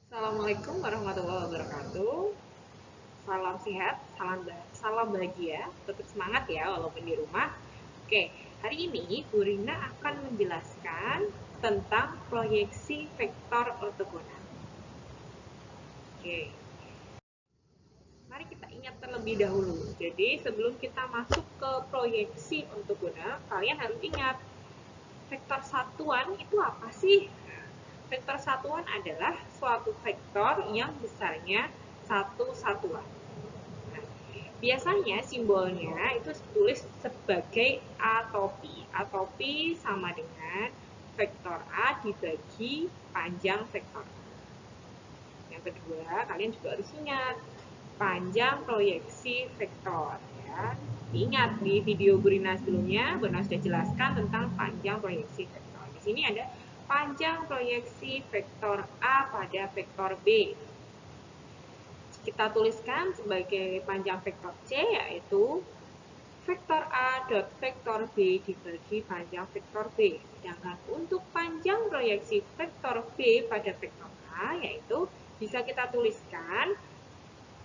Assalamualaikum warahmatullahi wabarakatuh. Salam sehat, salam bahagia, tetap semangat ya walaupun di rumah. Oke, hari ini Bu Rina akan menjelaskan tentang proyeksi vektor ortogonal. Oke, mari kita ingat terlebih dahulu. Jadi sebelum kita masuk ke proyeksi ortogonal, kalian harus ingat vektor satuan itu apa sih? Vektor satuan adalah suatu vektor yang besarnya satu satuan. Biasanya simbolnya itu ditulis sebagai atopi. Atopi sama dengan vektor A dibagi panjang vektor A. Yang kedua, kalian juga harus ingat panjang proyeksi vektor. Ya. Ingat di video Burina sebelumnya, Burina sudah jelaskan tentang panjang proyeksi vektor. Di sini ada panjang proyeksi vektor A pada vektor B. Kita tuliskan sebagai panjang vektor C, yaitu vektor A dot vektor B dibagi panjang vektor B. Sedangkan untuk panjang proyeksi vektor B pada vektor A, yaitu bisa kita tuliskan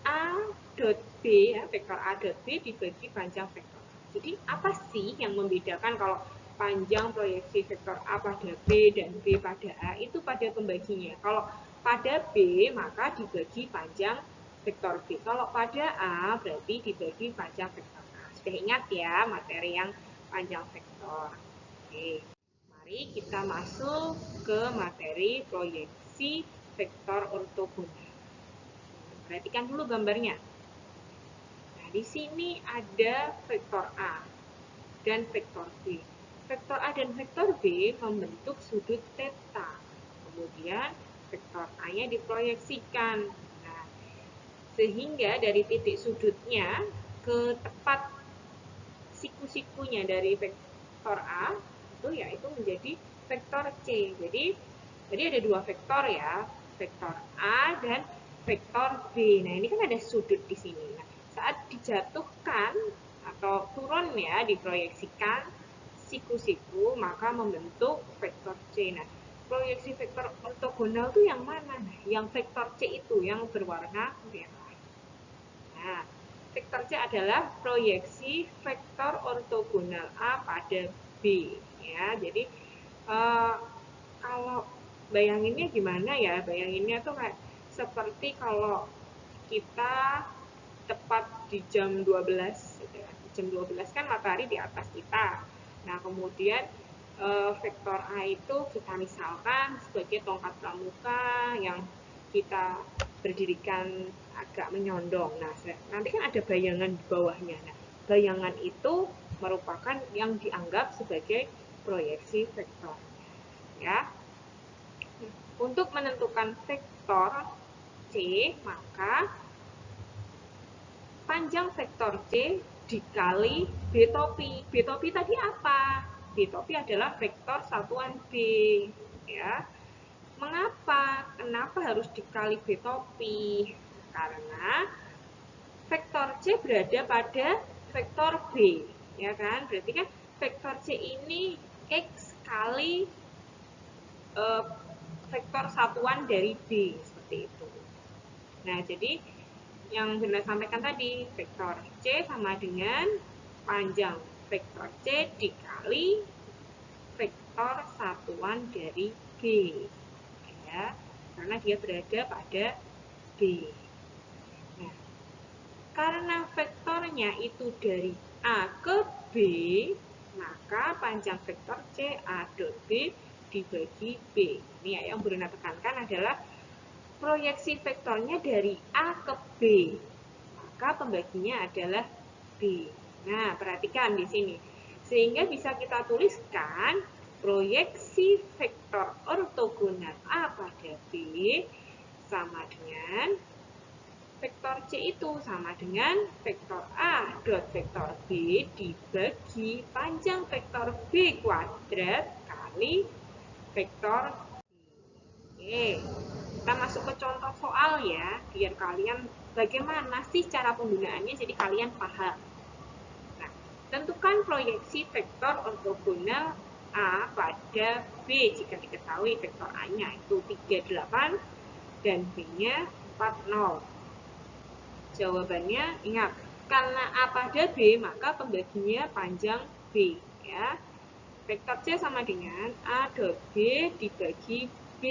A dot B, ya, vektor A dot B dibagi panjang vektor A. Jadi apa sih yang membedakan kalau panjang proyeksi vektor A pada B dan B pada A itu pada pembaginya. Kalau pada B maka dibagi panjang vektor B. Kalau pada A berarti dibagi panjang vektor A. Sudah ingat ya materi yang panjang vektor. Oke, mari kita masuk ke materi proyeksi vektor ortogonal. Perhatikan dulu gambarnya. Nah, di sini ada vektor A dan vektor B. Vektor A dan vektor B membentuk sudut theta. Kemudian vektor A-nya diproyeksikan. Nah, sehingga dari titik sudutnya ke tepat siku-sikunya dari vektor A itu yaitu menjadi vektor C. Jadi ada dua vektor ya, vektor A dan vektor B. Nah, ini kan ada sudut di sini. Nah, saat dijatuhkan atau turun ya, diproyeksikan siku-siku, maka membentuk vektor C. Nah, proyeksi vektor ortogonal itu yang mana? Nah, yang vektor C itu yang berwarna merah. Nah, vektor C adalah proyeksi vektor ortogonal A pada B. Ya, jadi kalau bayanginnya gimana ya? Bayanginnya tuh kayak seperti kalau kita tepat di jam 12 gitu ya. Jam 12 kan matahari di atas kita. Nah, kemudian vektor A itu kita misalkan sebagai tongkat pramuka yang kita berdirikan agak menyondong. Nah, nanti kan ada bayangan di bawahnya. Nah, bayangan itu merupakan yang dianggap sebagai proyeksi vektor. Ya. Untuk menentukan vektor C, maka panjang vektor C dikali B topi. B topi tadi apa? B topi adalah vektor satuan B. Ya. Mengapa? Kenapa harus dikali B topi? Karena vektor C berada pada vektor B. Ya kan? Berarti kan vektor C ini X kali vektor satuan dari B. Seperti itu. Nah, jadi yang benar sampaikan tadi, vektor C sama dengan panjang vektor C dikali vektor satuan dari B. Ya, karena dia berada pada B. Nah, karena vektornya itu dari A ke B, maka panjang vektor C A dot B dibagi B. Ini ya, yang Bruna tekankan adalah proyeksi vektornya dari A ke B, maka pembaginya adalah B. Nah, perhatikan di sini. Sehingga bisa kita tuliskan proyeksi vektor ortogonal A pada B sama dengan vektor C itu sama dengan vektor A dot vektor B dibagi panjang vektor B kuadrat kali vektor B. Oke. Kita masuk ke contoh soal ya, biar kalian bagaimana sih cara penggunaannya jadi kalian paham. Nah, tentukan proyeksi vektor ortogonal A pada B jika diketahui vektor A-nya itu 38, dan B-nya 40. Jawabannya ingat, karena A pada B, maka pembaginya panjang B. Ya. Vektor C sama dengan A dot B dibagi B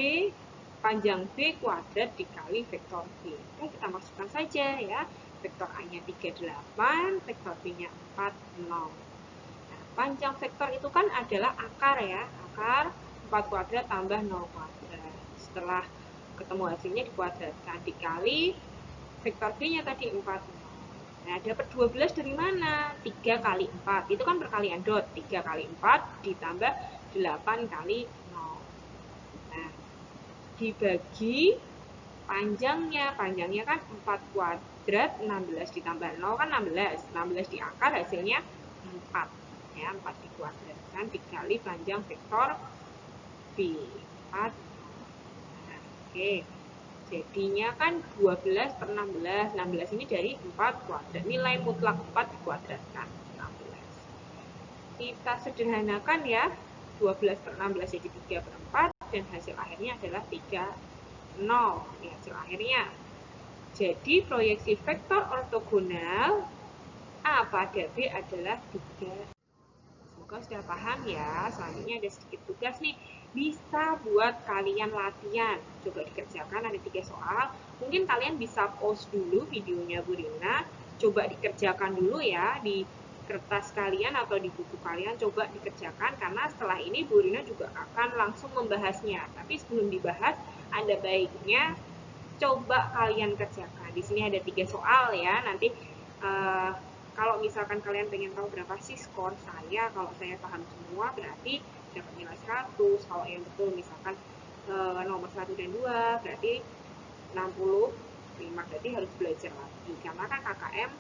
panjang B kuadrat dikali vektor B. Oke, kita masukkan saja ya. Vektor A-nya 38, vektor B-nya 40. Nah, panjang vektor itu kan adalah akar ya. Akar 4 kuadrat tambah 0 kuadrat. Setelah ketemu hasilnya dikuadratkan dikali vektor B-nya tadi 40. Nah, dapat 12 dari mana? 3 kali 4. Itu kan perkalian dot. 3 kali 4 ditambah 8 kali 0. Nah, dibagi panjangnya. Panjangnya kan 4 kuadrat, 16 ditambah 0 kan 16. 16 di akar hasilnya 4. Ya, 4 dikuadratkan dikali panjang vektor B. 4. Nah, oke. Jadinya kan 12 per 16. 16 ini dari 4 kuadrat. Nilai mutlak 4 dikuadratkan. 16. Kita sederhanakan ya. 12 per 16 jadi 3 per 4. Dan hasil akhirnya adalah 3, 0. Ini hasil akhirnya. Jadi proyeksi vektor ortogonal A pada B adalah 3. Semoga sudah paham ya. Selanjutnya ada sedikit tugas nih. Bisa buat kalian latihan. Coba dikerjakan, ada 3 soal. Mungkin kalian bisa pause dulu videonya Bu Rina. Coba dikerjakan dulu ya di kertas kalian atau di buku kalian. Coba dikerjakan karena setelah ini Bu Rina juga akan langsung membahasnya. Tapi sebelum dibahas, ada baiknya coba kalian kerjakan. Di sini ada 3 soal ya. Nanti kalau misalkan kalian pengen tahu berapa sih skor saya, kalau saya paham semua berarti dapat nilai 100. Kalau yang betul misalkan nomor 1 dan 2 berarti 65, berarti harus belajar lagi. Karena kan KKM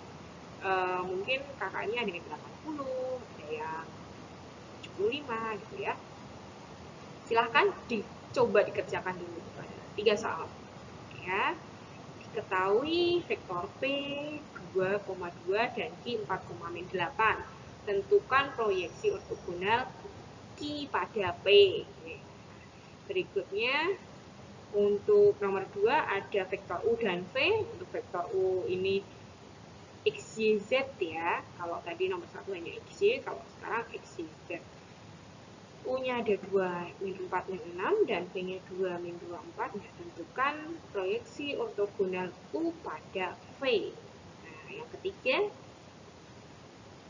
mungkin KKM-nya ada yang 80, ada yang 75 gitu ya. Silahkan dicoba dikerjakan dulu. 3 soal. Ya. Diketahui vektor P 2,2 dan Q 4,8. Tentukan proyeksi ortogonal Q pada P. Berikutnya, untuk nomor 2 ada vektor U dan V. Untuk vektor U ini X, Y, Z ya. Kalau tadi nomor 1 hanya X, Y, kalau sekarang X, Y, Z. U-nya ada 2, min 4, min 6, dan V-nya 2, min 2, 4. Nah, tentukan proyeksi ortogonal U pada V. Nah, yang ketiga,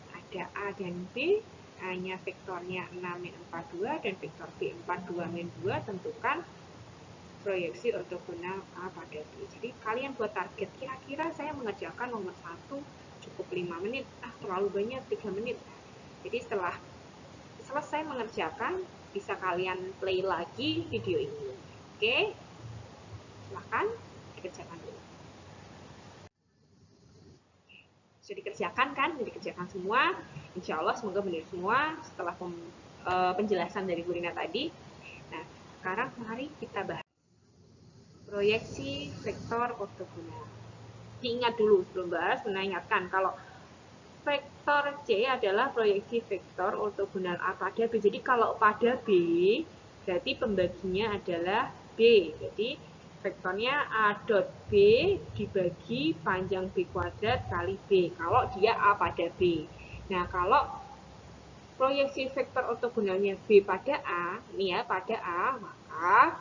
ada A dan B. A-nya vektornya 6, min 4, 2, dan vektor B 4, 2, min 2. Tentukan proyeksi ortogonal A pada B. Jadi, kalian buat target. Kira-kira saya mengerjakan nomor 1 cukup 5 menit. Terlalu banyak 3 menit. Jadi, setelah selesai mengerjakan, bisa kalian play lagi video ini. Oke? Silahkan dikerjakan dulu. Sudah dikerjakan kan? Sudah dikerjakan semua. Insya Allah semoga benar semua setelah penjelasan dari Bu Rina tadi. Nah, sekarang mari kita bahas proyeksi vektor ortogonal. Diingat dulu sebelum bahas, mengingatkan kalau vektor C adalah proyeksi vektor ortogonal A pada B. Jadi kalau pada B, berarti pembaginya adalah B. Jadi vektornya A dot B dibagi panjang B kuadrat kali B. Kalau dia A pada B. Nah, kalau proyeksi vektor ortogonalnya B pada A, ini ya pada A, maka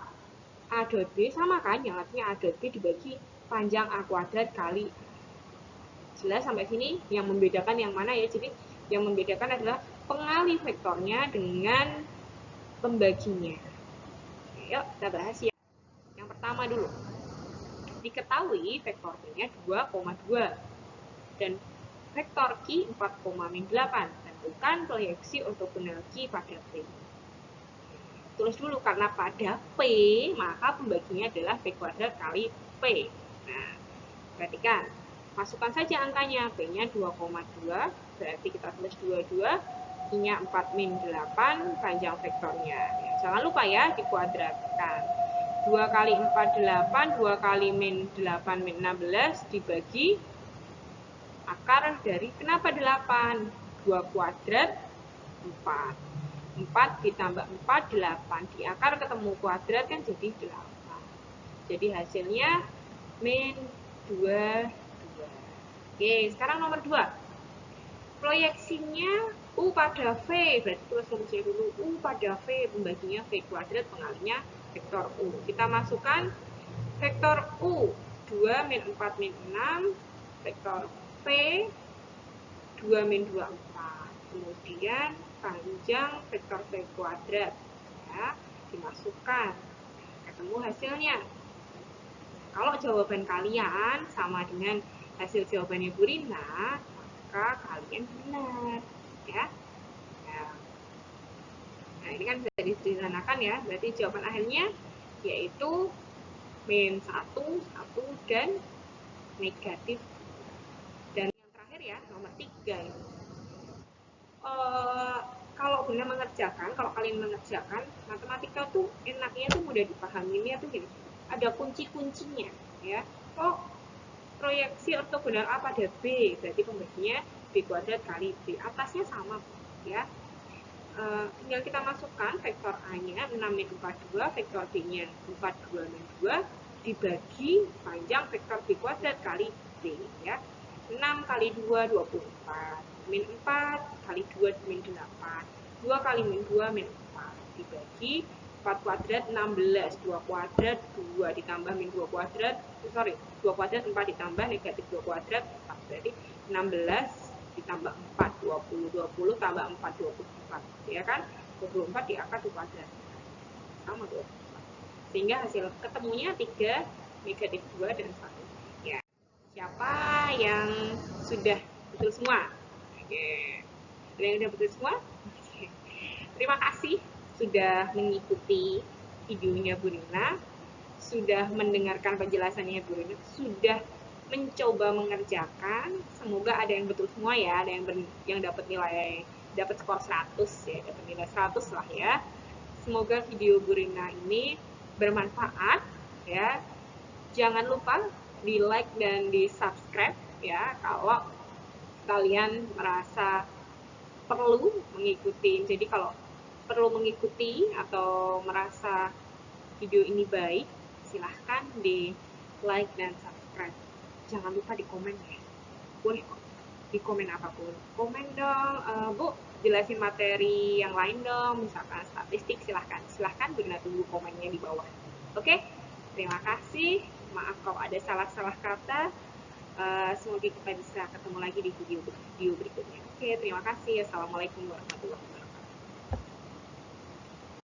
A dot B sama kan, yang artinya A dot B dibagi panjang A kuadrat kali A. Jelas sampai sini? Yang membedakan yang mana ya? Jadi yang membedakan adalah pengali vektornya dengan pembaginya. Oke, yuk kita bahas ya. Yang pertama dulu. Diketahui vektor B-nya 2,2 dan vektor Q 4,8. Tentukan proyeksi ortogonal Q pada P. Tulis dulu, karena pada P maka pembaginya adalah P kuadrat kali P. Nah, perhatikan. Masukkan saja angkanya. P-nya 2,2, berarti kita tulis 22, Q-nya 4 min 8, panjang vektornya. Ya, jangan lupa ya, dikuadratkan. 2 kali 4, 8, 2 kali min 8, min 16, dibagi akar dari, kenapa 8? 2 kuadrat, 4. 4 ditambah 4, 8. Di akar ketemu kuadrat kan jadi 8. Jadi hasilnya min 2, 2. Oke, sekarang nomor 2. Proyeksinya U pada V, berarti tulis rumusnya dulu. U pada V, pembaginya V kuadrat, pengalinya vektor U. Kita masukkan vektor U, 2 min 4 min 6, vektor V, 2 min 2, 4. Kemudian panjang vektor V kuadrat. Ya, dimasukkan. Ketemu hasilnya. Kalau jawaban kalian sama dengan hasil jawabannya Bu Rina, maka kalian benar. Ya. Nah, ini kan bisa disederhanakan ya. Berarti jawaban akhirnya yaitu min 1, 1, dan negatif. Dan yang terakhir ya, nomor 3. Kalau benar mengerjakan, kalau kalian mengerjakan, matematika tuh enaknya tuh mudah dipahaminya tuh gini. Ada kunci-kuncinya ya. Oh, proyeksi ortogonal A pada B, berarti pembaginya B kuadrat kali B. Atasnya sama ya. Tinggal kita masukkan vektor A-nya 6 min 42, vektor B-nya 42 min 2, dibagi panjang vektor B kuadrat kali B ya. 6 kali 2, 24. Min 4 kali 2, min 8. 2 kali min 2, min 4. Dibagi 4 kuadrat 16. 2 kuadrat 2 ditambah min 2 kuadrat. 2 kuadrat 4 ditambah negatif 2 kuadrat 4. Berarti 16 ditambah 4, 20. 20 tambah 4, 24. Ya kan? 24 diangkat 2 kuadrat. Sama 24. Sehingga hasil ketemunya 3, negatif 2, dan 1. Ya. Siapa yang sudah betul semua? Oke. Ada yang sudah betul semua? Oke. Terima kasih sudah mengikuti videonya Bu Rina, sudah mendengarkan penjelasannya Bu Rina, sudah mencoba mengerjakan. Semoga ada yang betul semua ya, ada yang dapat nilai, dapat skor 100 ya, dapat nilai 100 lah ya. Semoga video Bu Rina ini bermanfaat ya. Jangan lupa di like dan di subscribe ya kalau kalian merasa perlu mengikuti. Jadi kalau perlu mengikuti atau merasa video ini baik, silahkan di like dan subscribe. Jangan lupa di komen ya. Boleh kok di komen apapun. Komen dong, Bu, jelasin materi yang lain dong, misalkan statistik, silahkan Bina tunggu komennya di bawah. Oke, terima kasih. Maaf kalau ada salah-salah kata. Semoga kita bisa ketemu lagi di video berikutnya. Oke, terima kasih. Assalamualaikum warahmatullahi wabarakatuh.